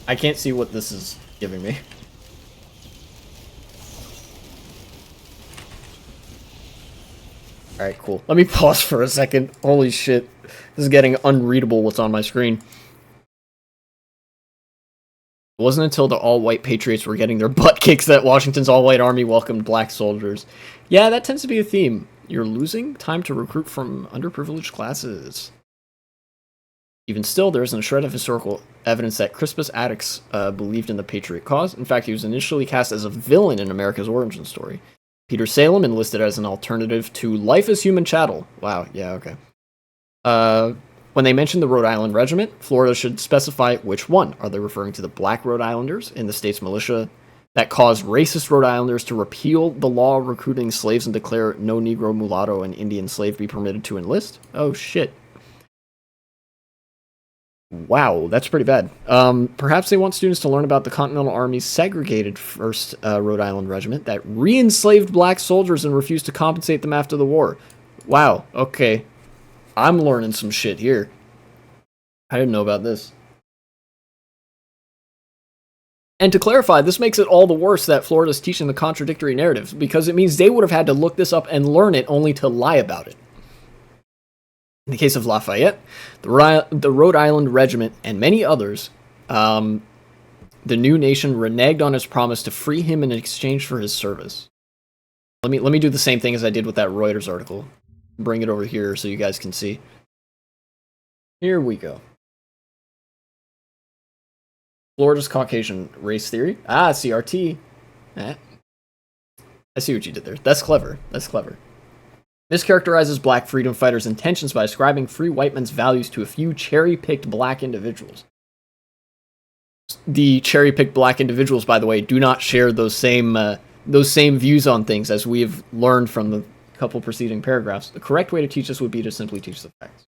I can't see what this is giving me. Alright, cool. Let me pause for a second. Holy shit. This is getting unreadable what's on my screen. It wasn't until the all-white patriots were getting their butt kicks that Washington's all-white army welcomed black soldiers. Yeah, that tends to be a theme. You're losing time to recruit from underprivileged classes. Even still, there isn't a shred of historical evidence that Crispus Attucks believed in the patriot cause. In fact, he was initially cast as a villain in America's origin story. Peter Salem enlisted as an alternative to Life as Human Chattel. Wow, yeah, okay. When they mentioned the Rhode Island Regiment, Florida should specify which one. Are they referring to the black Rhode Islanders in the state's militia that caused racist Rhode Islanders to repeal the law recruiting slaves and declare no Negro, mulatto, and Indian slave be permitted to enlist? Oh, shit. Wow, that's pretty bad. Perhaps they want students to learn about the Continental Army's segregated 1st Rhode Island Regiment that re-enslaved black soldiers and refused to compensate them after the war. Wow, okay. I'm learning some shit here. I didn't know about this. And to clarify, this makes it all the worse that Florida's teaching the contradictory narratives, because it means they would have had to look this up and learn it only to lie about it. In the case of Lafayette, the Rhode Island Regiment, and many others, the new nation reneged on his promise to free him in exchange for his service. Let me do the same thing as I did with that Reuters article. Bring it over here so you guys can see. Here we go. Florida's Caucasian race theory. Ah, CRT. I see what you did there. That's clever. That's clever. Mischaracterizes black freedom fighters' intentions by ascribing free white men's values to a few cherry-picked black individuals. The cherry-picked black individuals, by the way, do not share those same views on things, as we have learned from the couple preceding paragraphs. The correct way to teach this would be to simply teach the facts.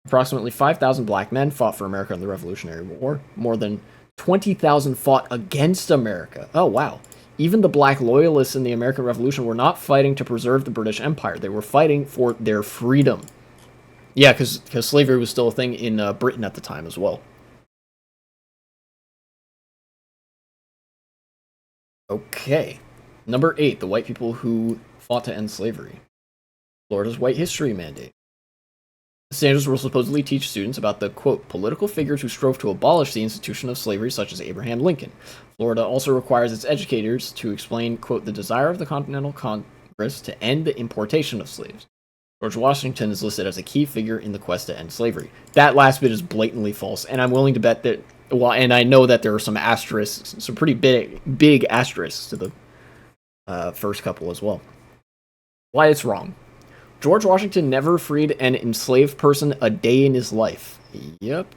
Approximately 5,000 black men fought for America in the Revolutionary War. More than 20,000 fought against America. Oh, wow. Even the black loyalists in the American Revolution were not fighting to preserve the British Empire. They were fighting for their freedom. Yeah, because slavery was still a thing in Britain at the time as well. Okay. Number 8, the white people who fought to end slavery. Florida's White History Mandate. The standards will supposedly teach students about the, quote, political figures who strove to abolish the institution of slavery, such as Abraham Lincoln. Florida also requires its educators to explain, quote, the desire of the Continental Congress to end the importation of slaves. George Washington is listed as a key figure in the quest to end slavery. That last bit is blatantly false, and I'm willing to bet that, well, and I know that there are some asterisks, some pretty big asterisks to the first couple as well. Why it's wrong. George Washington never freed an enslaved person a day in his life. Yep.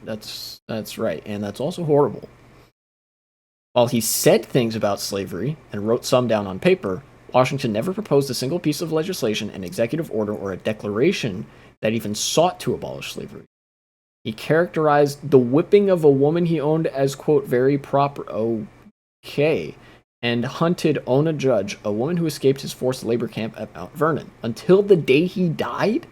That's right, and that's also horrible. While he said things about slavery and wrote some down on paper, Washington never proposed a single piece of legislation, an executive order, or a declaration that even sought to abolish slavery. He characterized the whipping of a woman he owned as, quote, very proper. Okay. And hunted Ona Judge, a woman who escaped his forced labor camp at Mount Vernon. Until the day he died?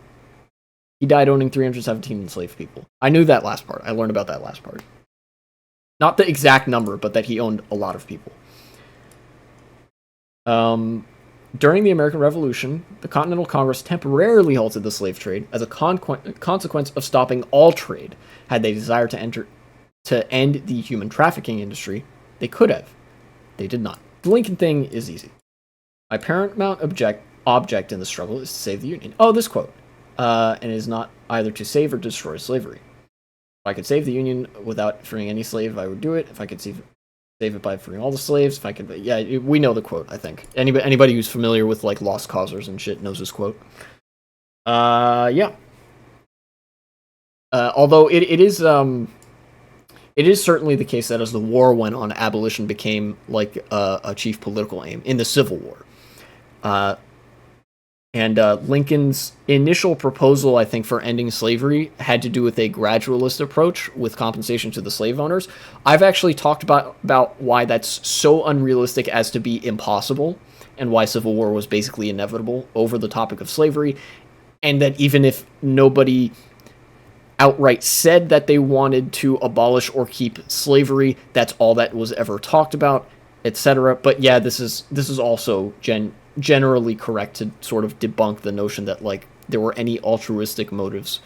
He died owning 317 enslaved people. I knew that last part. I learned about that last part. Not the exact number, but that he owned a lot of people. During the American Revolution, the Continental Congress temporarily halted the slave trade as a consequence of stopping all trade. Had they desired to end the human trafficking industry, they could have. They did not. The Lincoln thing is easy. My paramount object in the struggle is to save the Union. Oh, this quote. And it is not either to save or destroy slavery. If I could save the Union without freeing any slave, I would do it. If I could save it by freeing all the slaves, if I could... Yeah, we know the quote, I think. Anybody who's familiar with, like, lost causers and shit knows this quote. Yeah. Although it is certainly the case that as the war went on, abolition became like a chief political aim in the Civil War. And Lincoln's initial proposal, I think, for ending slavery had to do with a gradualist approach with compensation to the slave owners. I've actually talked about why that's so unrealistic as to be impossible, and why civil war was basically inevitable over the topic of slavery, and that even if nobody outright said that they wanted to abolish or keep slavery. That's all that was ever talked about, etc. But yeah, this is also generally correct to sort of debunk the notion that like there were any altruistic motives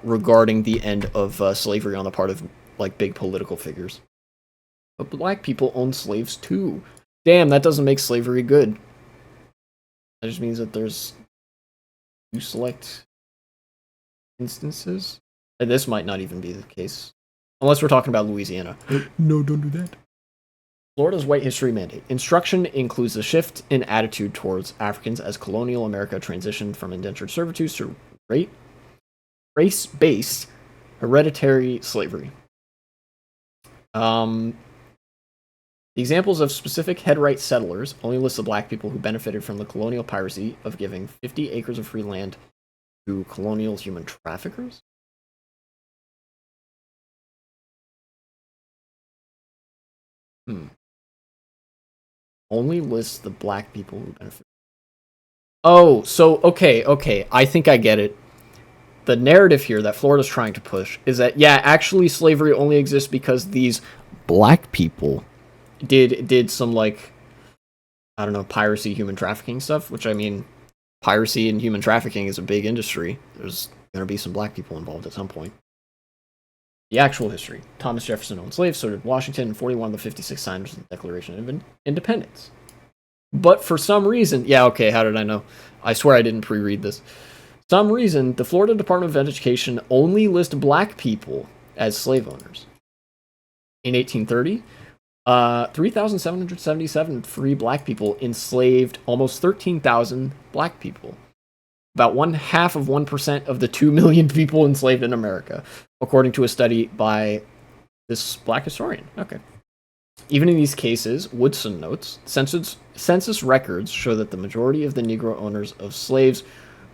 regarding the end of slavery on the part of like big political figures. But black people owned slaves too. Damn, that doesn't make slavery good. That just means that there's you select instances. And this might not even be the case. Unless we're talking about Louisiana. No, don't do that. Florida's White History Mandate. Instruction includes a shift in attitude towards Africans as colonial America transitioned from indentured servitude to race-based hereditary slavery. The examples of specific head-right settlers only list the black people who benefited from the colonial piracy of giving 50 acres of free land to colonial human traffickers. Only lists the black people who benefit. Oh, so, okay, I think I get it. The narrative here that Florida's trying to push is that, yeah, actually slavery only exists because these black people did some, like, I don't know, piracy, human trafficking stuff, which, I mean, piracy and human trafficking is a big industry. There's going to be some black people involved at some point. The actual history. Thomas Jefferson owned slaves, so did Washington, and 41 of the 56 signers of the Declaration of Independence. But for some reason, yeah, okay, how did I know? I swear I didn't pre-read this. Some reason, the Florida Department of Education only lists black people as slave owners. In 1830, 3,777 free black people enslaved almost 13,000 black people. About 0.5% of the 2 million people enslaved in America, according to a study by this black historian. Okay. Even in these cases, Woodson notes, census records show that the majority of the Negro owners of slaves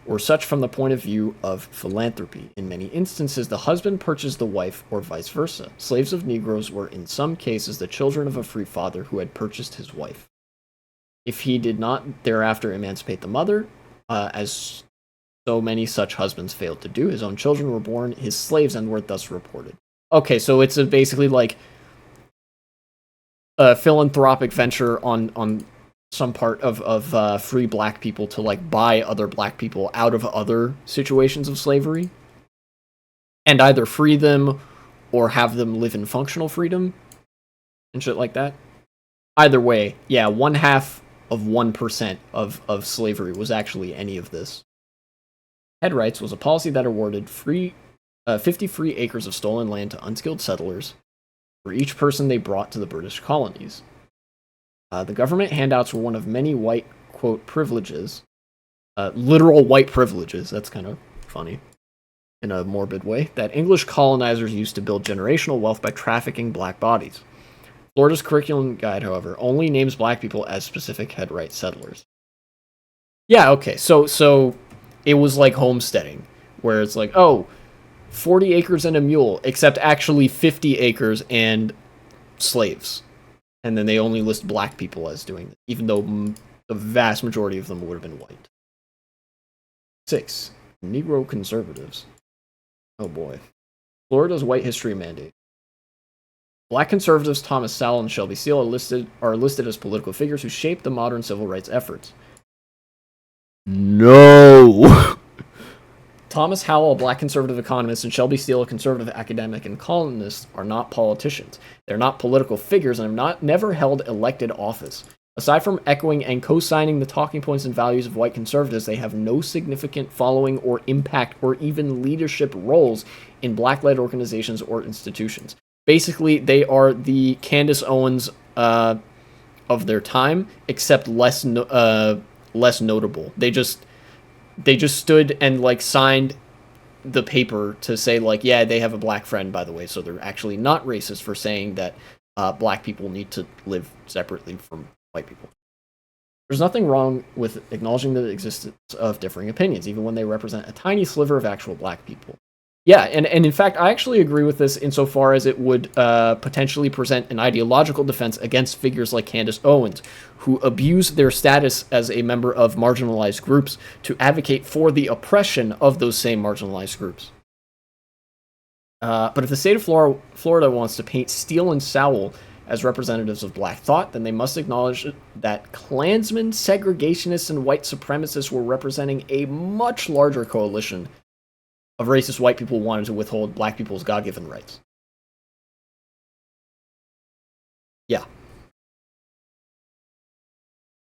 were such from the point of view of philanthropy. In many instances, the husband purchased the wife or vice versa. Slaves of Negroes were in some cases the children of a free father who had purchased his wife. If he did not thereafter emancipate the mother, as so many such husbands failed to do, his own children were born his slaves and were thus reported. Okay, so it's basically like a philanthropic venture on some part of free black people to like buy other black people out of other situations of slavery and either free them or have them live in functional freedom and shit like that. Either way, yeah, 0.5% of slavery was actually any of this. Head rights was a policy that awarded 50 free acres of stolen land to unskilled settlers for each person they brought to the British colonies. The government handouts were one of many white, quote, privileges. Literal white privileges, that's kind of funny, in a morbid way, that English colonizers used to build generational wealth by trafficking black bodies. Florida's curriculum guide, however, only names black people as specific head right settlers. Yeah, okay, so it was like homesteading, where it's like, oh, 40 acres and a mule, except actually 50 acres and slaves. And then they only list black people as doing it, even though the vast majority of them would have been white. 6. Negro conservatives. Oh boy. Florida's White History Mandate. Black conservatives Thomas Sowell and Shelby Steele are listed as political figures who shaped the modern civil rights efforts. No! Thomas Howell, a black conservative economist, and Shelby Steele, a conservative academic and columnist, are not politicians. They're not political figures and have never held elected office. Aside from echoing and co-signing the talking points and values of white conservatives, they have no significant following or impact or even leadership roles in black-led organizations or institutions. Basically, they are the Candace Owens of their time, except less notable. They just stood and like signed the paper to say like, yeah, they have a black friend, by the way, so they're actually not racist for saying that black people need to live separately from white people. There's nothing wrong with acknowledging the existence of differing opinions, even when they represent a tiny sliver of actual black people. Yeah, and in fact, I actually agree with this insofar as it would potentially present an ideological defense against figures like Candace Owens, who abuse their status as a member of marginalized groups to advocate for the oppression of those same marginalized groups. But if the state of Florida wants to paint Steele and Sowell as representatives of black thought, then they must acknowledge that Klansmen, segregationists, and white supremacists were representing a much larger coalition of racist white people who wanted to withhold black people's God-given rights. Yeah.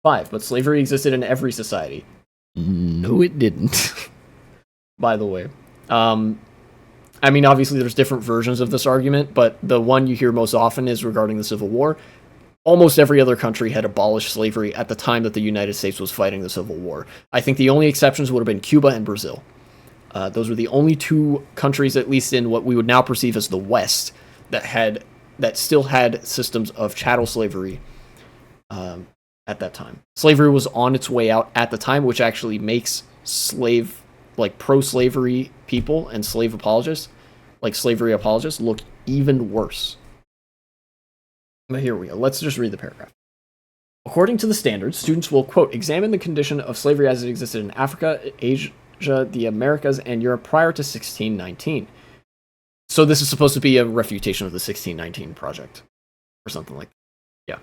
5. But slavery existed in every society. No, it didn't. By the way. I mean, obviously there's different versions of this argument, but the one you hear most often is regarding the Civil War. Almost every other country had abolished slavery at the time that the United States was fighting the Civil War. I think the only exceptions would have been Cuba and Brazil. Those were the only two countries, at least in what we would now perceive as the West, that still had systems of chattel slavery at that time. Slavery was on its way out at the time, which actually makes pro-slavery people and slave apologists, like slavery apologists, look even worse. But here we go. Let's just read the paragraph. According to the standards, students will, quote, examine the condition of slavery as it existed in Africa, Asia, the Americas, and Europe prior to 1619. So this is supposed to be a refutation of the 1619 project, or something like that. Yeah.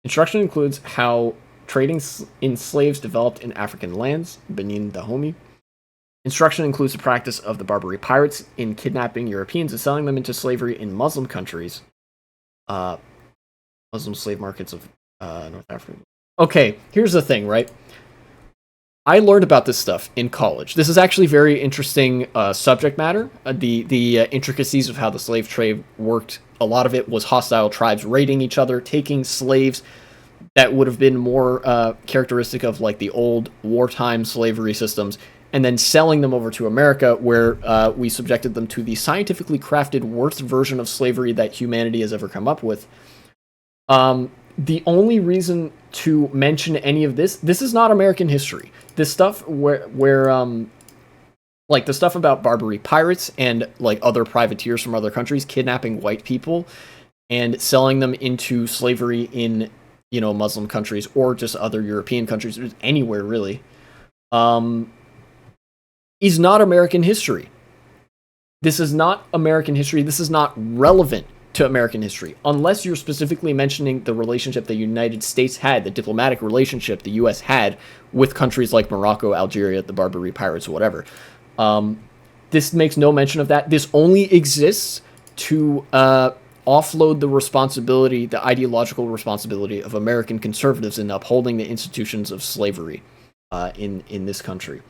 Instruction includes how trading in slaves developed in African lands, Benin Dahomey. Instruction includes the practice of the Barbary pirates in kidnapping Europeans and selling them into slavery in Muslim countries. Muslim slave markets of North Africa. Okay, here's the thing, right? I learned about this stuff in college. This is actually very interesting subject matter. The intricacies of how the slave trade worked. A lot of it was hostile tribes raiding each other, taking slaves that would have been more characteristic of like the old wartime slavery systems, and then selling them over to America, where we subjected them to the scientifically crafted worst version of slavery that humanity has ever come up with. The only reason to mention any of this is not American history. This stuff where like the stuff about Barbary pirates and like other privateers from other countries kidnapping white people and selling them into slavery in, you know, Muslim countries or just other European countries, anywhere really, is not American history. This is not American history. This is not relevant to American history, unless you're specifically mentioning the relationship the United States had, the diplomatic relationship the U.S. had with countries like Morocco, Algeria, the Barbary pirates, or whatever. This makes no mention of that. This only exists to offload the responsibility, the ideological responsibility of American conservatives in upholding the institutions of slavery in this country.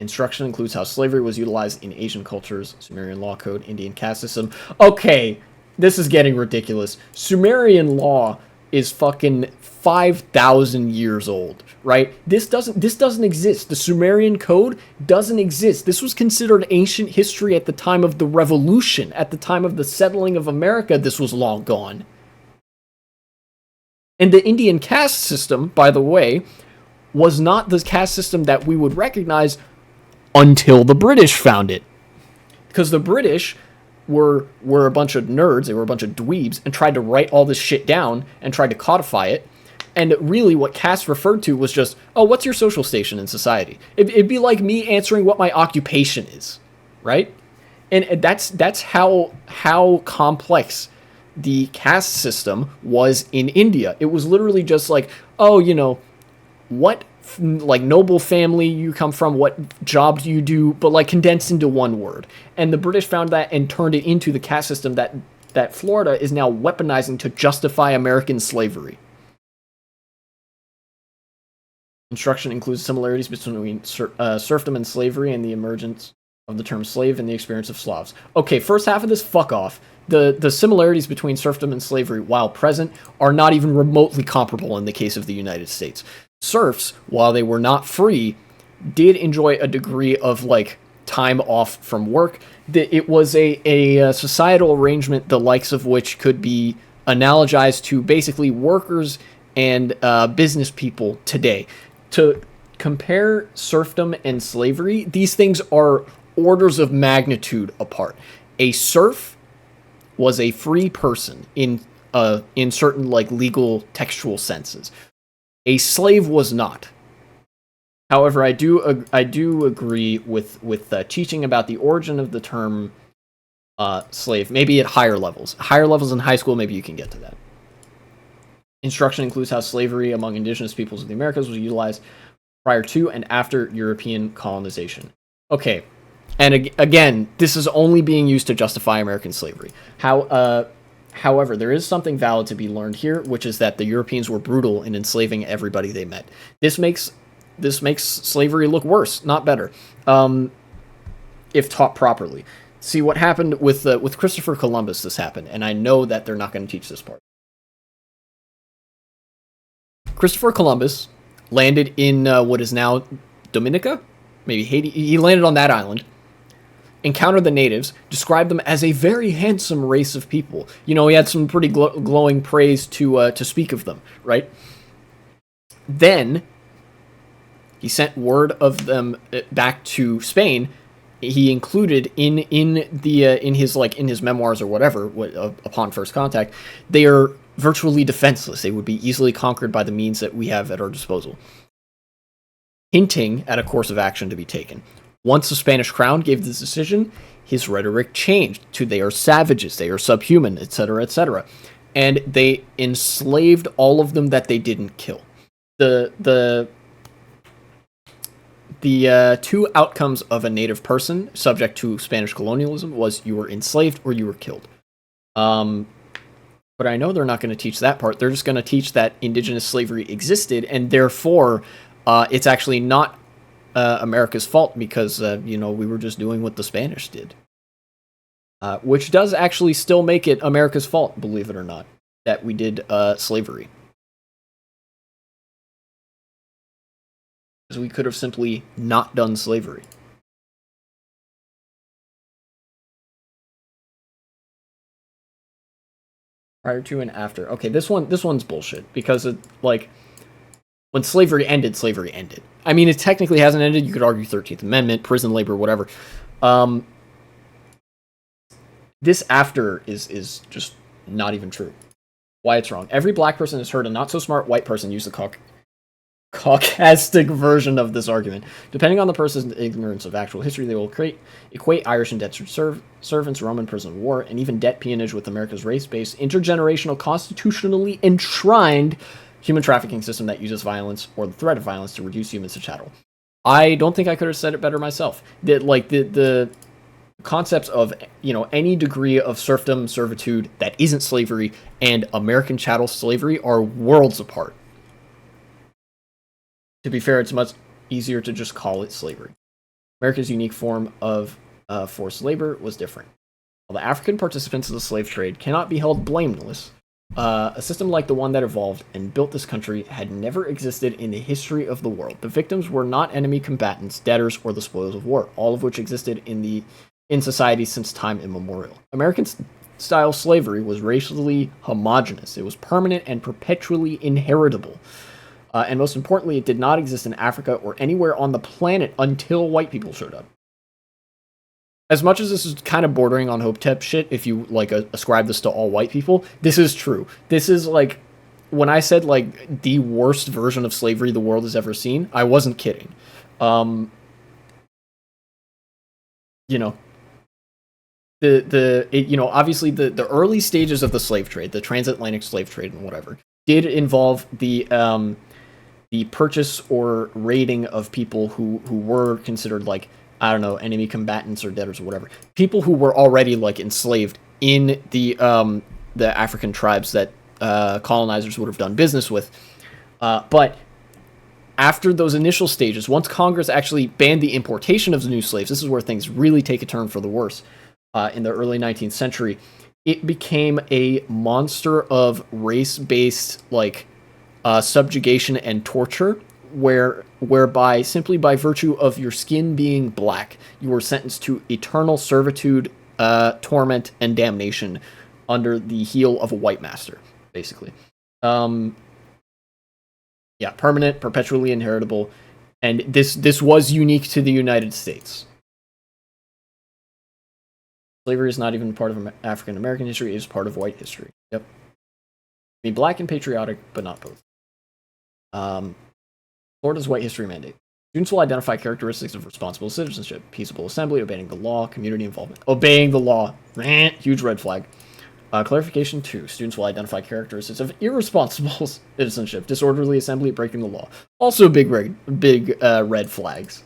Instruction includes how slavery was utilized in Asian cultures, Sumerian law code, Indian caste system. Okay, this is getting ridiculous. Sumerian law is fucking 5,000 years old, right? This doesn't exist. The Sumerian code doesn't exist. This was considered ancient history at the time of the revolution. At the time of the settling of America, this was long gone. And the Indian caste system, by the way, was not the caste system that we would recognize until the British found it. Because the British were a bunch of nerds, they were a bunch of dweebs, and tried to write all this shit down and tried to codify it. And really what caste referred to was just, oh, what's your social station in society? It'd be like me answering what my occupation is, right? And that's how complex the caste system was in India. It was literally just like, oh, you know, what like noble family you come from, what job do you do, but like condensed into one word. And the British found that and turned it into the caste system that Florida is now weaponizing to justify American slavery. Instruction includes similarities between serfdom and slavery and the emergence of the term slave and the experience of Slavs. Okay, first half of this, fuck off. The similarities between serfdom and slavery, while present, are not even remotely comparable in the case of the United States. Serfs, while they were not free, did enjoy a degree of like time off from work. It was a societal arrangement the likes of which could be analogized to basically workers and business people today. To compare serfdom and slavery, these things are orders of magnitude apart. A serf was a free person in certain like legal textual senses. A slave was not. However, I do agree with teaching about the origin of the term slave, maybe at higher levels. Higher levels in high school, maybe you can get to that. Instruction includes how slavery among indigenous peoples of the Americas was utilized prior to and after European colonization. Okay, and again, this is only being used to justify American slavery. However, there is something valid to be learned here, which is that the Europeans were brutal in enslaving everybody they met. This makes slavery look worse, not better, if taught properly. See what happened with Christopher Columbus. This happened, and I know that they're not going to teach this part. Christopher Columbus landed in what is now Dominica, maybe Haiti. He landed on that island, encountered the natives, described them as a very handsome race of people. You know, he had some pretty glowing praise to speak of them, right? Then he sent word of them back to Spain. He included in his memoirs or whatever, upon first contact, they are virtually defenseless. They would be easily conquered by the means that we have at our disposal, hinting at a course of action to be taken. Once the Spanish crown gave this decision, his rhetoric changed to they are savages, they are subhuman, etc., etc., and they enslaved all of them that they didn't kill. The two outcomes of a native person subject to Spanish colonialism was you were enslaved or you were killed. But I know they're not going to teach that part. They're just going to teach that indigenous slavery existed, and therefore it's actually not America's fault because, we were just doing what the Spanish did. Which does actually still make it America's fault, believe it or not, that we did slavery. Because we could have simply not done slavery. Prior to and after. Okay, this one's bullshit because when slavery ended, slavery ended. I mean, it technically hasn't ended. You could argue 13th Amendment, prison labor, whatever. This after is just not even true. Why it's wrong. Every black person has heard a not so smart white person use the caucastic version of this argument. Depending on the person's ignorance of actual history, they will equate Irish indentured servants, Roman prisoner of war, and even debt peonage with America's race-based, intergenerational, constitutionally enshrined human trafficking system that uses violence or the threat of violence to reduce humans to chattel. I don't think I could have said it better myself. The concepts of any degree of serfdom, servitude that isn't slavery, and American chattel slavery are worlds apart. To be fair, it's much easier to just call it slavery. America's unique form of forced labor was different. While the African participants of the slave trade cannot be held blameless, a system like the one that evolved and built this country had never existed in the history of the world. The victims were not enemy combatants, debtors, or the spoils of war, all of which existed in society since time immemorial. American-style slavery was racially homogenous. It was permanent and perpetually inheritable. And most importantly, it did not exist in Africa or anywhere on the planet until white people showed up. As much as this is kind of bordering on Hopetep shit, if you ascribe this to all white people, this is true. This is when I said the worst version of slavery the world has ever seen, I wasn't kidding. Obviously the early stages of the slave trade, the transatlantic slave trade and whatever, did involve the purchase or raiding of people who were considered enemy combatants or debtors or whatever. People who were already enslaved in the African tribes that colonizers would have done business with. But after those initial stages, once Congress actually banned the importation of the new slaves, this is where things really take a turn for the worse. In the early 19th century, it became a monster of race-based subjugation and torture, whereby simply by virtue of your skin being black, you were sentenced to eternal servitude, torment, and damnation under the heel of a white master, basically. Permanent, perpetually inheritable, and this was unique to the United States. Slavery is not even part of African American history; it is part of white history. Yep. I mean, black and patriotic, but not both. Florida's White History Mandate. Students will identify characteristics of responsible citizenship, peaceable assembly, obeying the law, community involvement. Obeying the law. Huge red flag. Clarification 2. Students will identify characteristics of irresponsible citizenship, disorderly assembly, breaking the law. Also big red flags.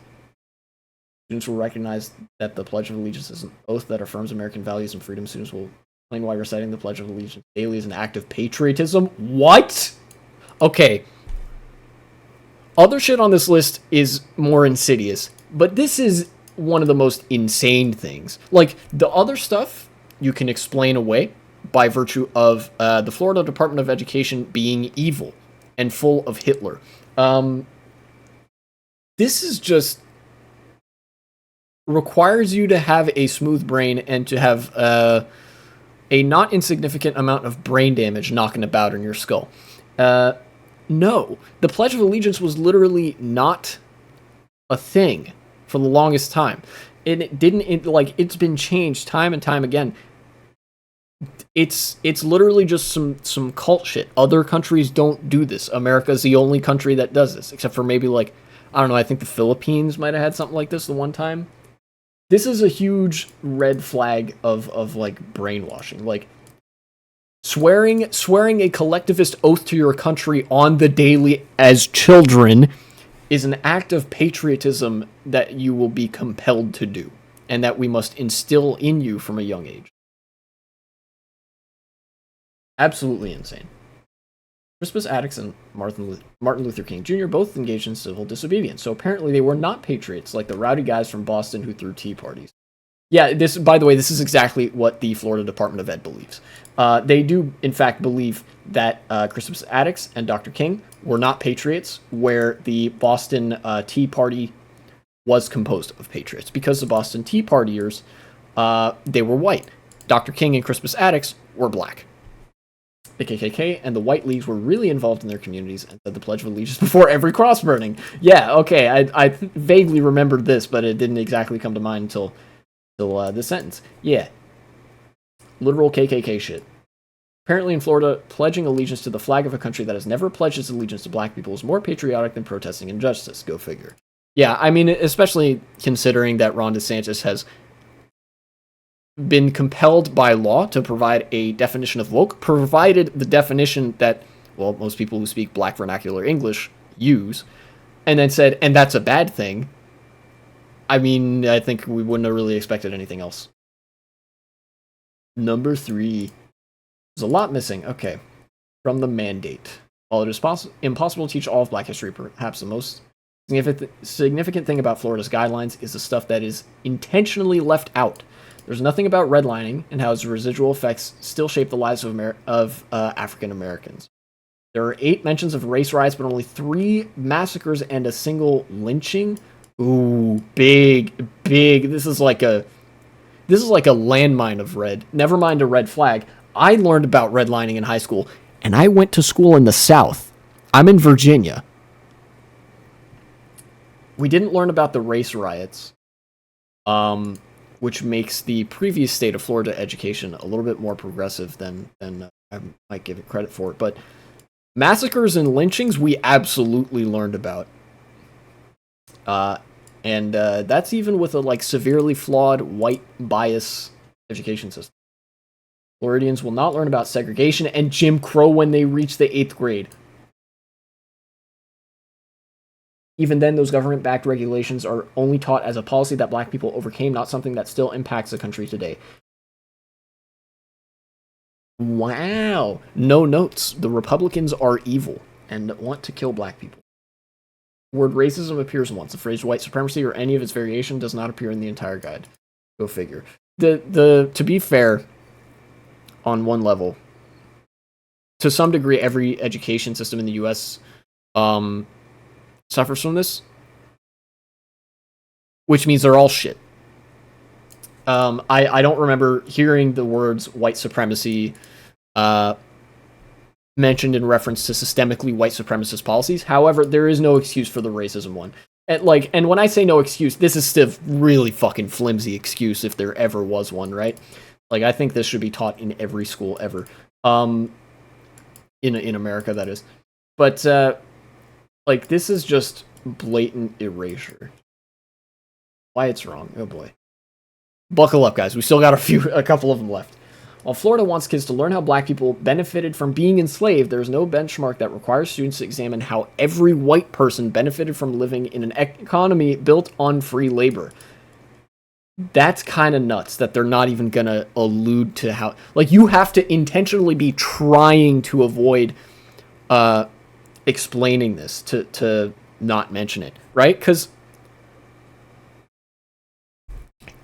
Students will recognize that the Pledge of Allegiance is an oath that affirms American values and freedom. Students will explain why reciting the Pledge of Allegiance daily is an act of patriotism. What? Okay. Other shit on this list is more insidious, but this is one of the most insane things. Like, the other stuff you can explain away by virtue of the Florida Department of Education being evil and full of Hitler. This is just requires you to have a smooth brain and to have a not insignificant amount of brain damage knocking about in your skull. No, the Pledge of Allegiance was literally not a thing for the longest time. It's been changed time and time again. It's literally just some cult shit. Other countries don't do this. America's the only country that does this, except for maybe I don't know, I think the Philippines might have had something like this the one time. This is a huge red flag of brainwashing. Like, swearing a collectivist oath to your country on the daily as children is an act of patriotism that you will be compelled to do, and that we must instill in you from a young age. Absolutely insane. Crispus Attucks and Martin Luther King Jr. both engaged in civil disobedience, so apparently they were not patriots like the rowdy guys from Boston who threw tea parties. Yeah, by the way, this is exactly what the Florida Department of Ed believes. They do, in fact, believe that Crispus Attucks and Dr. King were not patriots, where the Boston Tea Party was composed of patriots. Because the Boston Tea Partiers, they were white. Dr. King and Crispus Attucks were black. The KKK and the White Leagues were really involved in their communities and said the Pledge of Allegiance before every cross burning. Yeah, okay, I vaguely remembered this, but it didn't exactly come to mind until this sentence. Yeah. Literal KKK shit. Apparently in Florida, pledging allegiance to the flag of a country that has never pledged its allegiance to black people is more patriotic than protesting injustice. Go figure. Yeah, I mean, especially considering that Ron DeSantis has been compelled by law to provide a definition of woke, provided the definition that, well, most people who speak black vernacular English use, and then said, and that's a bad thing. I mean, I think we wouldn't have really expected anything else. Number 3. There's a lot missing. Okay. From the mandate. While it is impossible to teach all of black history, perhaps the most significant thing about Florida's guidelines is the stuff that is intentionally left out. There's nothing about redlining and how its residual effects still shape the lives of African Americans. There are 8 mentions of race riots, but only 3 massacres and a single lynching. Ooh, big. This is like a landmine of red. Never mind a red flag. I learned about redlining in high school, and I went to school in the South. I'm in Virginia. We didn't learn about the race riots, which makes the previous state of Florida education a little bit more progressive than I might give it credit for. But massacres and lynchings, we absolutely learned about. And that's even with a severely flawed white bias education system. Floridians will not learn about segregation and Jim Crow when they reach the 8th grade. Even then, those government-backed regulations are only taught as a policy that black people overcame, not something that still impacts the country today. Wow. No notes. The Republicans are evil and want to kill black people. The word racism appears once. The phrase white supremacy or any of its variation does not appear in the entire guide. Go figure. To be fair, on one level, to some degree, every education system in the U.S. Suffers from this, which means they're all shit. I don't remember hearing the words white supremacy mentioned in reference to systemically white supremacist policies. However, there is no excuse for the racism one. And when I say no excuse, this is still really fucking flimsy excuse if there ever was one, right? I think this should be taught in every school ever. In America, that is. But this is just blatant erasure. Why it's wrong. Oh boy. Buckle up, guys. We still got a couple of them left. While Florida wants kids to learn how black people benefited from being enslaved, there is no benchmark that requires students to examine how every white person benefited from living in an economy built on free labor. That's kind of nuts that they're not even going to allude to how... Like, you have to intentionally be trying to avoid explaining this to not mention it, right? Because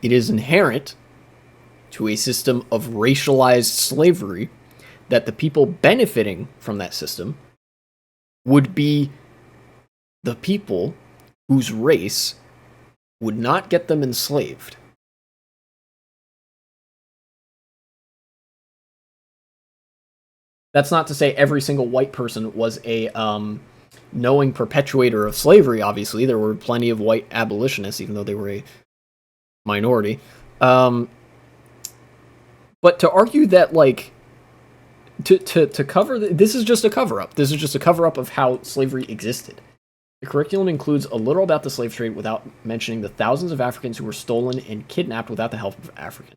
it is inherent to a system of racialized slavery that the people benefiting from that system would be the people whose race would not get them enslaved. That's not to say every single white person was a knowing perpetuator of slavery, obviously. There were plenty of white abolitionists, even though they were a minority. But to argue that, like, to cover... This is just a cover-up. This is just a cover-up of how slavery existed. The curriculum includes a little about the slave trade without mentioning the thousands of Africans who were stolen and kidnapped without the help of Africans.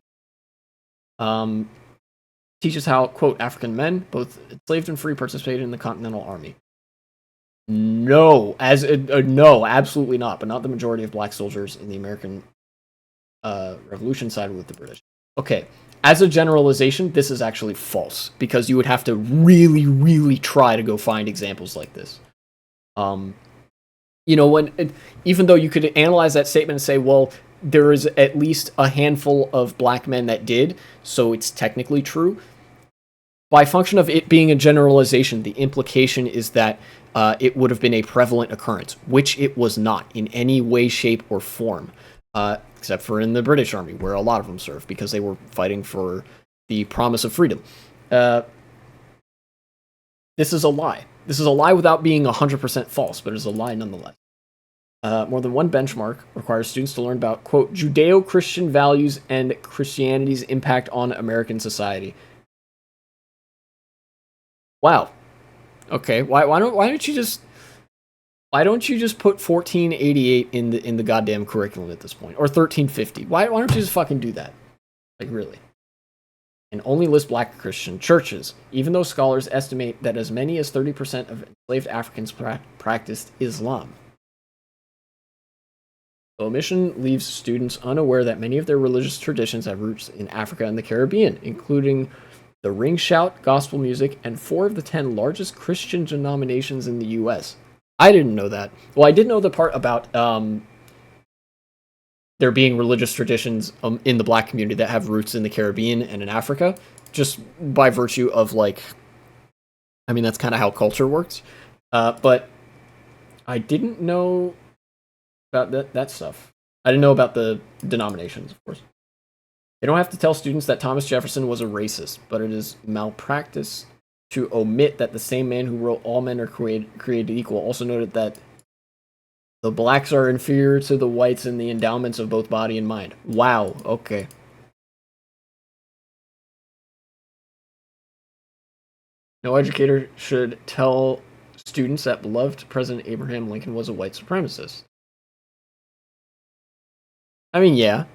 Teaches how, quote, African men, both enslaved and free, participated in the Continental Army. No, no, absolutely not. But not the majority of black soldiers in the American Revolution sided with the British. Okay, as a generalization, this is actually false, because you would have to really, really try to go find examples like this. You know, even though you could analyze that statement and say, well, there is at least a handful of black men that did, so it's technically true. By function of it being a generalization, the implication is that it would have been a prevalent occurrence, which it was not in any way, shape, or form. Except for in the British Army, where a lot of them served, because they were fighting for the promise of freedom. This is a lie. This is a lie without being 100% false, but it's a lie nonetheless. More than one benchmark requires students to learn about, quote, Judeo-Christian values and Christianity's impact on American society. Wow. Okay. Why don't you just put 1488 in the goddamn curriculum at this point, or 1350? Why don't you just fucking do that? Like, really? And only list black Christian churches, even though scholars estimate that as many as 30% of enslaved Africans practiced Islam. The omission leaves students unaware that many of their religious traditions have roots in Africa and the Caribbean, including the ring shout, gospel music, and 4 of the 10 largest Christian denominations in the U.S. I didn't know that. Well, I did know the part about there being religious traditions in the black community that have roots in the Caribbean and in Africa, just by virtue of, like, I mean, that's kind of how culture works. But I didn't know about that stuff. I didn't know about the denominations, of course. They don't have to tell students that Thomas Jefferson was a racist, but it is malpractice to omit that the same man who wrote all men are created equal also noted that the blacks are inferior to the whites in the endowments of both body and mind. Wow, okay. No educator should tell students that beloved President Abraham Lincoln was a white supremacist. I mean, yeah.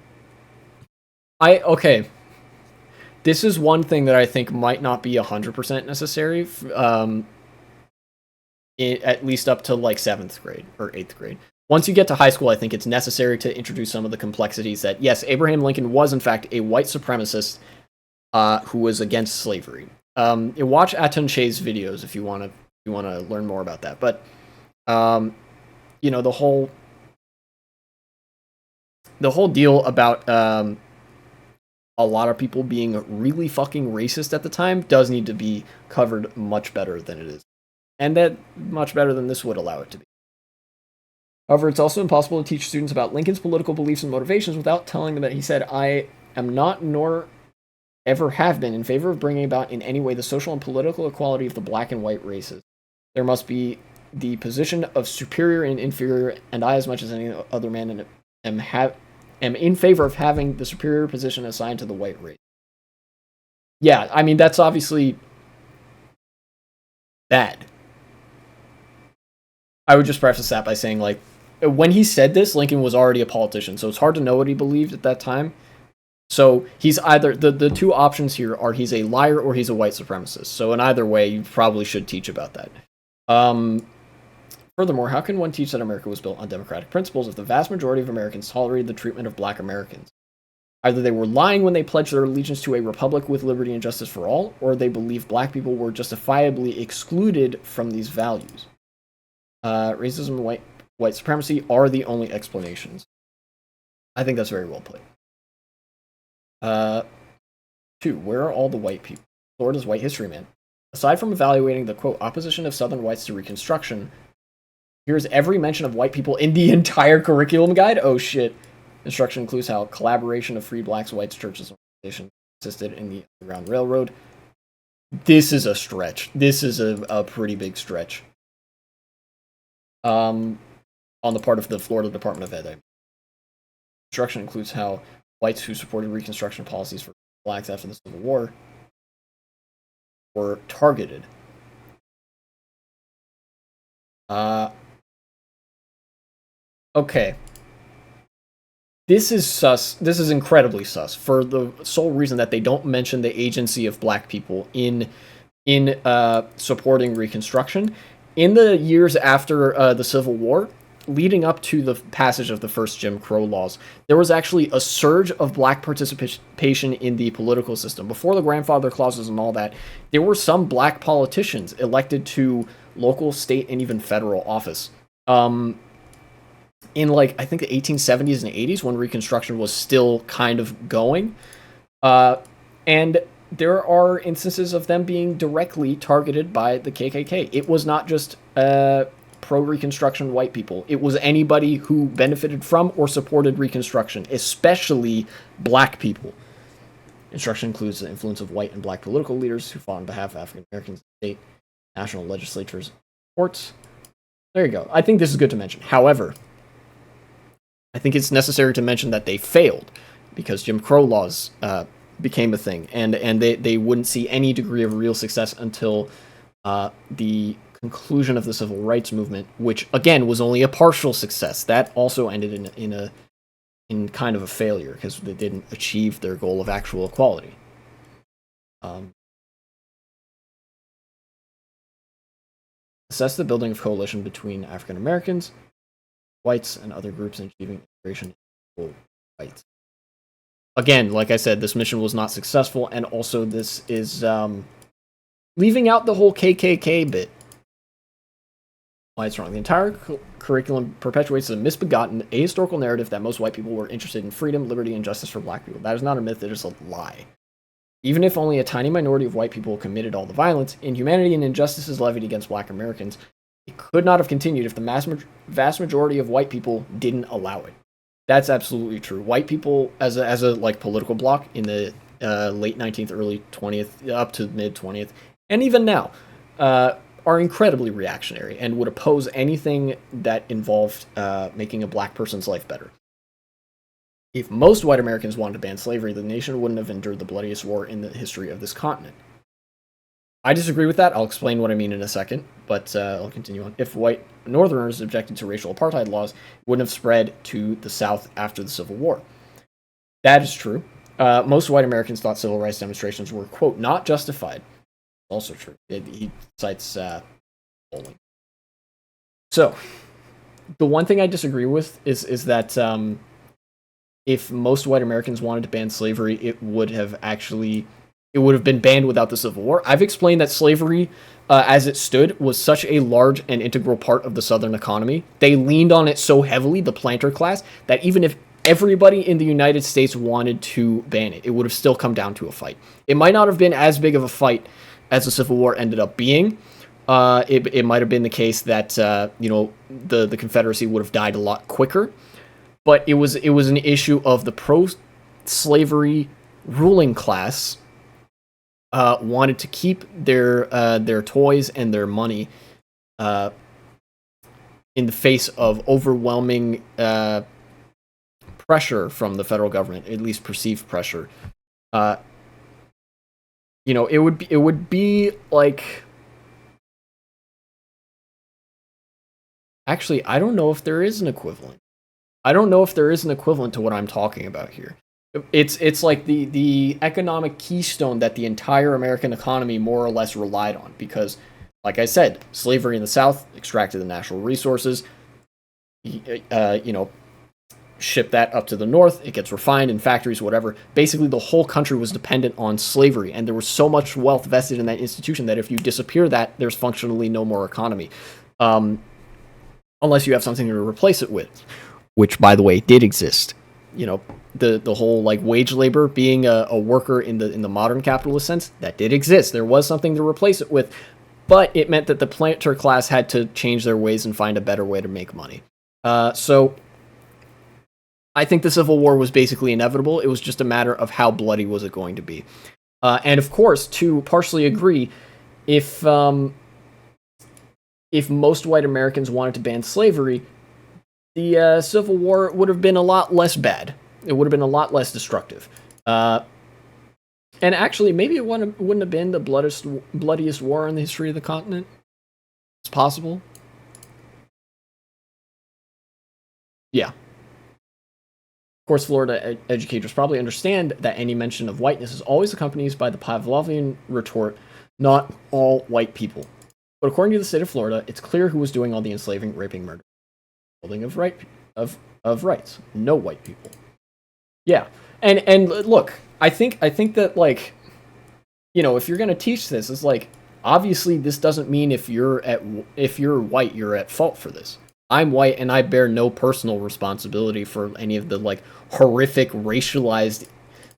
Okay. This is one thing that I think might not be 100% necessary, at least up to, like, 7th grade or 8th grade. Once you get to high school, I think it's necessary to introduce some of the complexities that, yes, Abraham Lincoln was, in fact, a white supremacist who was against slavery. Watch Atonche's videos if you want to learn more about that. But, you know, the whole deal about a lot of people being really fucking racist at the time does need to be covered much better than it is. And that much better than this would allow it to be. However, it's also impossible to teach students about Lincoln's political beliefs and motivations without telling them that he said, I am not nor ever have been in favor of bringing about in any way the social and political equality of the black and white races. There must be the position of superior and inferior, and I, as much as any other man, am in favor of having the superior position assigned to the white race. Yeah, I mean, that's obviously bad. I would just preface that by saying, like, when he said this, Lincoln was already a politician, so it's hard to know what he believed at that time. So he's either the two options here are he's a liar or he's a white supremacist. So in either way, you probably should teach about that. Furthermore, how can one teach that America was built on democratic principles if the vast majority of Americans tolerated the treatment of black Americans? Either they were lying when they pledged their allegiance to a republic with liberty and justice for all, or they believed black people were justifiably excluded from these values. Racism and white supremacy are the only explanations. I think that's very well put. 2. Where are all the white people? Florida's White History Man. Aside from evaluating the, quote, opposition of Southern whites to Reconstruction, here's every mention of white people in the entire curriculum guide. Oh, shit. Instruction includes how collaboration of free blacks, whites, churches, and organizations assisted in the Underground Railroad. This is a stretch. This is a pretty big stretch. On the part of the Florida Department of Ed. Instruction includes how whites who supported Reconstruction policies for blacks after the Civil War were targeted. Okay. This is sus. This is incredibly sus for the sole reason that they don't mention the agency of black people in supporting Reconstruction. In the years after the Civil War, leading up to the passage of the first Jim Crow laws, there was actually a surge of black participation in the political system. Before the grandfather clauses and all that, there were some black politicians elected to local, state, and even federal office. In, like, I think the 1870s and 80s, when Reconstruction was still kind of going. And there are instances of them being directly targeted by the KKK. It was not just pro-Reconstruction white people. It was anybody who benefited from or supported Reconstruction, especially black people. Instruction includes the influence of white and black political leaders who fought on behalf of African Americans in state, national legislatures, and courts. There you go. I think this is good to mention. However, I think it's necessary to mention that they failed because Jim Crow laws became a thing, and they wouldn't see any degree of real success until the conclusion of the civil rights movement, which again was only a partial success. That also ended in kind of a failure because they didn't achieve their goal of actual equality. Assess the building of coalition between African Americans, whites, and other groups in achieving integration of whites. Again, like I said, this mission was not successful, and also this is leaving out the whole KKK bit. Why it's wrong. The entire curriculum perpetuates a misbegotten ahistorical narrative that most white people were interested in freedom, liberty, and justice for black people. That is not a myth, it is a lie. Even if only a tiny minority of white people committed all the violence, inhumanity, and injustices levied against black Americans, it could not have continued if the vast majority of white people didn't allow it. That's absolutely true. White people, as a like political bloc in the late 19th, early 20th, up to mid 20th, and even now, are incredibly reactionary and would oppose anything that involved making a black person's life better. If most white Americans wanted to ban slavery, the nation wouldn't have endured the bloodiest war in the history of this continent. I disagree with that. I'll explain what I mean in a second, but I'll continue on. If white Northerners objected to racial apartheid laws, it wouldn't have spread to the South after the Civil War. That is true. Most white Americans thought civil rights demonstrations were, quote, not justified. Also true. He cites polling. So, the one thing I disagree with is that if most white Americans wanted to ban slavery, it would have been banned without the Civil War. I've explained that slavery, as it stood, was such a large and integral part of the Southern economy. They leaned on it so heavily, the planter class, that even if everybody in the United States wanted to ban it, it would have still come down to a fight. It might not have been as big of a fight as the Civil War ended up being. It might have been the case that the Confederacy would have died a lot quicker. But it was an issue of the pro-slavery ruling class wanted to keep their toys and their money in the face of overwhelming pressure from the federal government, at least perceived pressure. It would be like Actually, I don't know if there is an equivalent. I don't know if there is an equivalent to what I'm talking about here. It's like the economic keystone that the entire American economy more or less relied on because, like I said, slavery in the South extracted the natural resources, ship that up to the North. It gets refined in factories, whatever. Basically, the whole country was dependent on slavery, and there was so much wealth vested in that institution that if you disappear that, there's functionally no more economy, unless you have something to replace it with, which, by the way, did exist. The whole like wage labor being a worker in the modern capitalist sense, that did exist. There was something to replace it with, but it meant that the planter class had to change their ways and find a better way to make money. So I think the Civil War was basically inevitable. It was just a matter of how bloody was it going to be. And of course, to partially agree, if most white Americans wanted to ban slavery, the Civil War would have been a lot less bad. It would have been a lot less destructive. And actually, maybe it wouldn't have been the bloodiest war in the history of the continent. It's possible. Yeah. Of course, Florida educators probably understand that any mention of whiteness is always accompanied by the Pavlovian retort, not all white people. But according to the state of Florida, it's clear who was doing all the enslaving, raping, murder, holding of rights. No white people. Yeah. And look, I think that, like, if you're going to teach this, it's like, obviously this doesn't mean if you're white, you're at fault for this. I'm white and I bear no personal responsibility for any of the like horrific racialized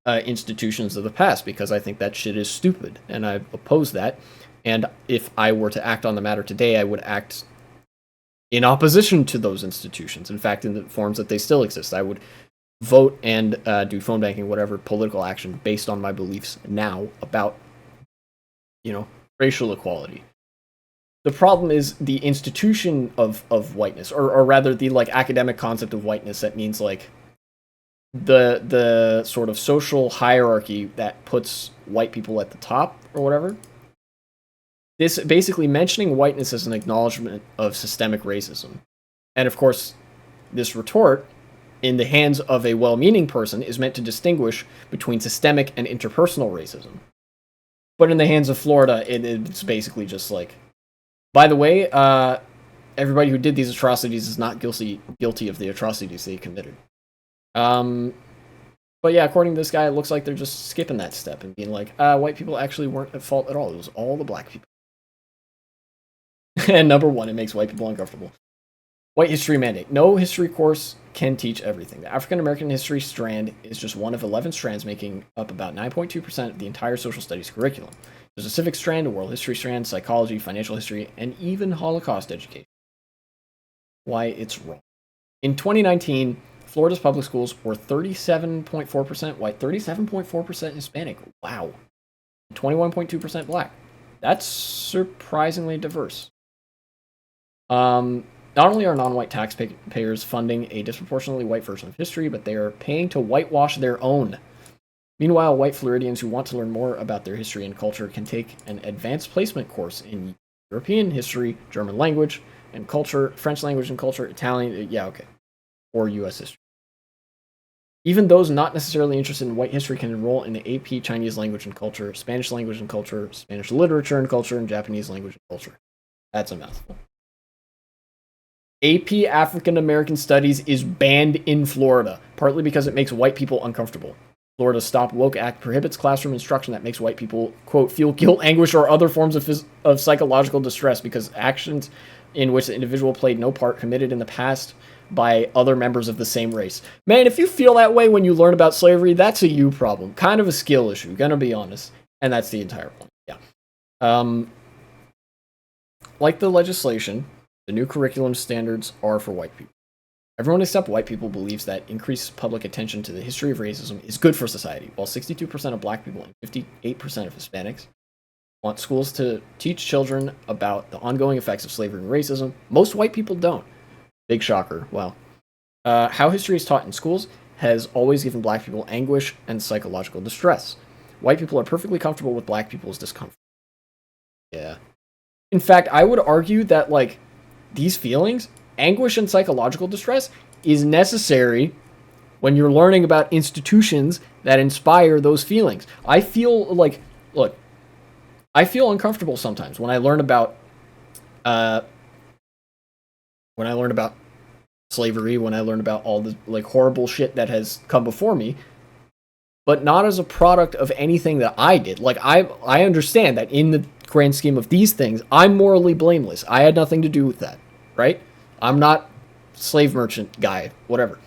institutions of the past because I think that shit is stupid and I oppose that. And if I were to act on the matter today, I would act in opposition to those institutions. In fact, in the forms that they still exist, I would vote and do phone banking, whatever political action based on my beliefs now about, racial equality. The problem is the institution of whiteness, or rather the like academic concept of whiteness that means like the sort of social hierarchy that puts white people at the top or whatever. This basically mentioning whiteness as an acknowledgement of systemic racism. And of course, this retort, in the hands of a well-meaning person, is meant to distinguish between systemic and interpersonal racism. But in the hands of Florida, it's basically just like, by the way, everybody who did these atrocities is not guilty of the atrocities they committed. But yeah, according to this guy, it looks like they're just skipping that step and being like, white people actually weren't at fault at all. It was all the black people. And number one, it makes white people uncomfortable. White history mandate. No history course can teach everything. The African American history strand is just one of 11 strands, making up about 9.2% of the entire social studies curriculum. There's a civic strand, a world history strand, psychology, financial history, and even Holocaust education. Why it's wrong. In 2019, Florida's public schools were 37.4% white, 37.4% Hispanic. Wow. 21.2% black. That's surprisingly diverse. Not only are non-white taxpayers funding a disproportionately white version of history, but they are paying to whitewash their own. Meanwhile, white Floridians who want to learn more about their history and culture can take an advanced placement course in European history, German language and culture, French language and culture, Italian, or U.S. history. Even those not necessarily interested in white history can enroll in the AP Chinese language and culture, Spanish language and culture, Spanish literature and culture, and Japanese language and culture. That's a mouthful. AP African American Studies is banned in Florida, partly because it makes white people uncomfortable. Florida's Stop Woke Act prohibits classroom instruction that makes white people, quote, feel guilt, anguish, or other forms of psychological distress because actions in which the individual played no part committed in the past by other members of the same race. Man, if you feel that way when you learn about slavery, that's a you problem. Kind of a skill issue, gonna be honest. And that's the entire point, yeah. Like the legislation, the new curriculum standards are for white people. Everyone except white people believes that increased public attention to the history of racism is good for society, while 62% of black people and 58% of Hispanics want schools to teach children about the ongoing effects of slavery and racism. Most white people don't. Big shocker. Wow. How history is taught in schools has always given black people anguish and psychological distress. White people are perfectly comfortable with black people's discomfort. Yeah. In fact, I would argue that, like, these feelings anguish and psychological distress is necessary when you're learning about institutions that inspire those feelings. I feel like, look, I feel uncomfortable sometimes when I learn about slavery, when I learn about all the like horrible shit that has come before me, but not as a product of anything that I did. Like I understand that in the grand scheme of these things, I'm morally blameless. I had nothing to do with that, right? I'm not slave merchant guy, whatever.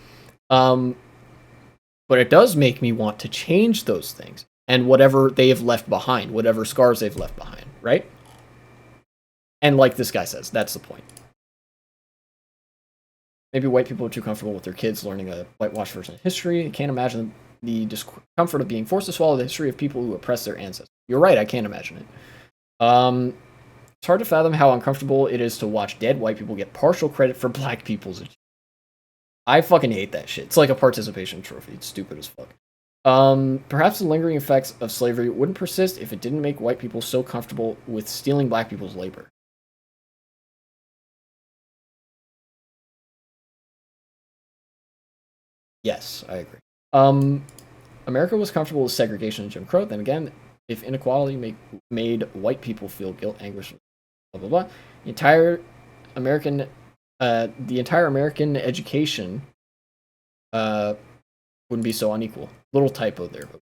But it does make me want to change those things and whatever they have left behind, whatever scars they've left behind, right? And like this guy says, that's the point. Maybe white people are too comfortable with their kids learning a whitewashed version of history. I can't imagine the discomfort of being forced to swallow the history of people who oppressed their ancestors. You're right, I can't imagine it. It's hard to fathom how uncomfortable it is to watch dead white people get partial credit for black people's achievements. I fucking hate that shit. It's like a participation trophy. It's stupid as fuck. Perhaps the lingering effects of slavery wouldn't persist if it didn't make white people so comfortable with stealing black people's labor. Yes, I agree. America was comfortable with segregation and Jim Crow. Then again, if inequality made white people feel guilt, anguish, blah blah blah, the entire American education wouldn't be so unequal. Little typo there. But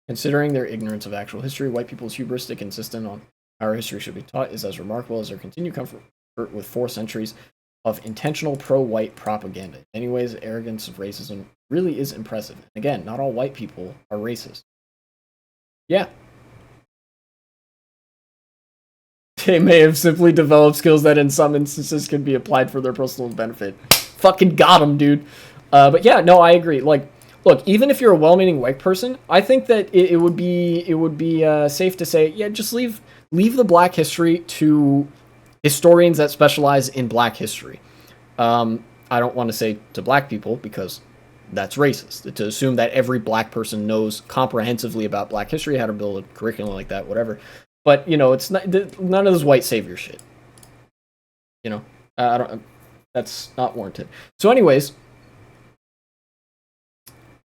considering their ignorance of actual history, white people's hubristic insistence on how our history should be taught is as remarkable as their continued comfort with 4 centuries of intentional pro-white propaganda. In many ways, the arrogance of racism really is impressive. And again, not all white people are racist. Yeah. They may have simply developed skills that in some instances can be applied for their personal benefit. Fucking got him, dude. But yeah, no, I agree. Like, look, even if you're a well-meaning white person, I think that it would be safe to say, yeah, just leave the black history to historians that specialize in black history. I don't want to say to black people because that's racist. To assume that every black person knows comprehensively about black history, how to build a curriculum like that, whatever. But, you know, it's not, none of this white savior shit. You know, that's not warranted. So anyways,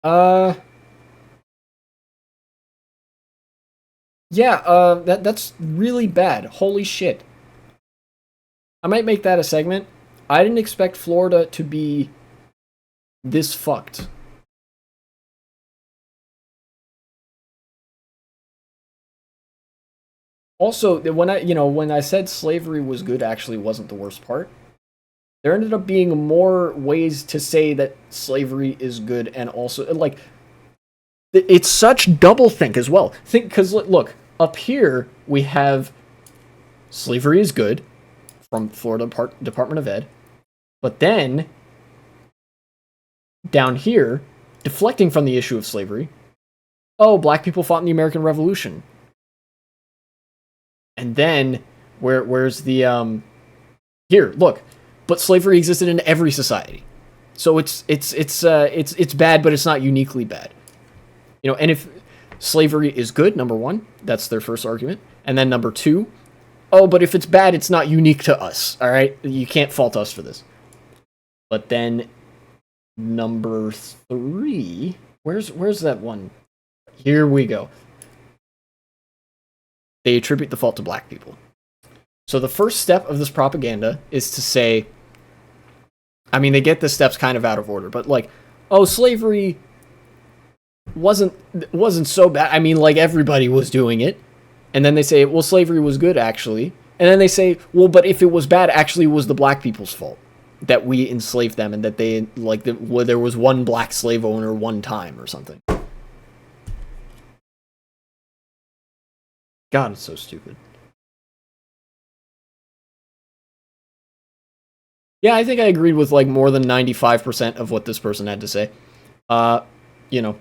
that's really bad. Holy shit. I might make that a segment. I didn't expect Florida to be this fucked. Also, when I said slavery was good actually wasn't the worst part. There ended up being more ways to say that slavery is good, and also, like, it's such doublethink as well. Because, look, up here we have slavery is good from Florida Department of Ed, but then down here, deflecting from the issue of slavery, oh, black people fought in the American Revolution. And then, where's the, here, look, but slavery existed in every society. So it's bad, but it's not uniquely bad. You know, and if slavery is good, number one, that's their first argument. And then number two, oh, but if it's bad, it's not unique to us, all right? You can't fault us for this. But then number three, where's that one? Here we go. They attribute the fault to black people. So the first step of this propaganda is to say, I mean, they get the steps kind of out of order, but like, oh, slavery wasn't so bad. I mean, like, everybody was doing it. And then they say, well, slavery was good, actually. And then they say, well, but if it was bad, actually it was the black people's fault that we enslaved them and that they, like, there was one black slave owner one time or something. God, it's so stupid. Yeah, I think I agreed with, like, more than 95% of what this person had to say. You know,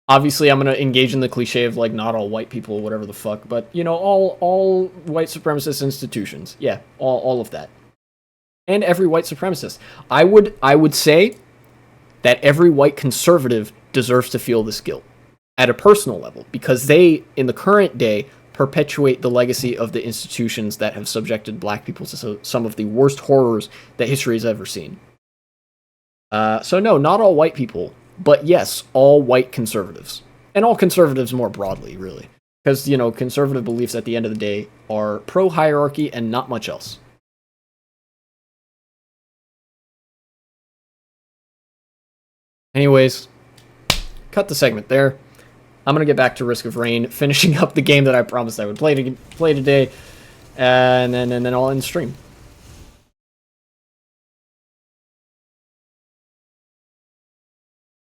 obviously I'm going to engage in the cliche of, like, not all white people, whatever the fuck, but, you know, all white supremacist institutions. Yeah, all of that. And every white supremacist. I would say that every white conservative deserves to feel this guilt at a personal level, because they, in the current day, perpetuate the legacy of the institutions that have subjected black people to some of the worst horrors that history has ever seen. So no, not all white people, but yes, all white conservatives. And all conservatives more broadly, really. Because, you know, conservative beliefs at the end of the day are pro-hierarchy and not much else. Anyways, cut the segment there. I'm going to get back to Risk of Rain, finishing up the game that I promised I would play today, and then I'll end stream.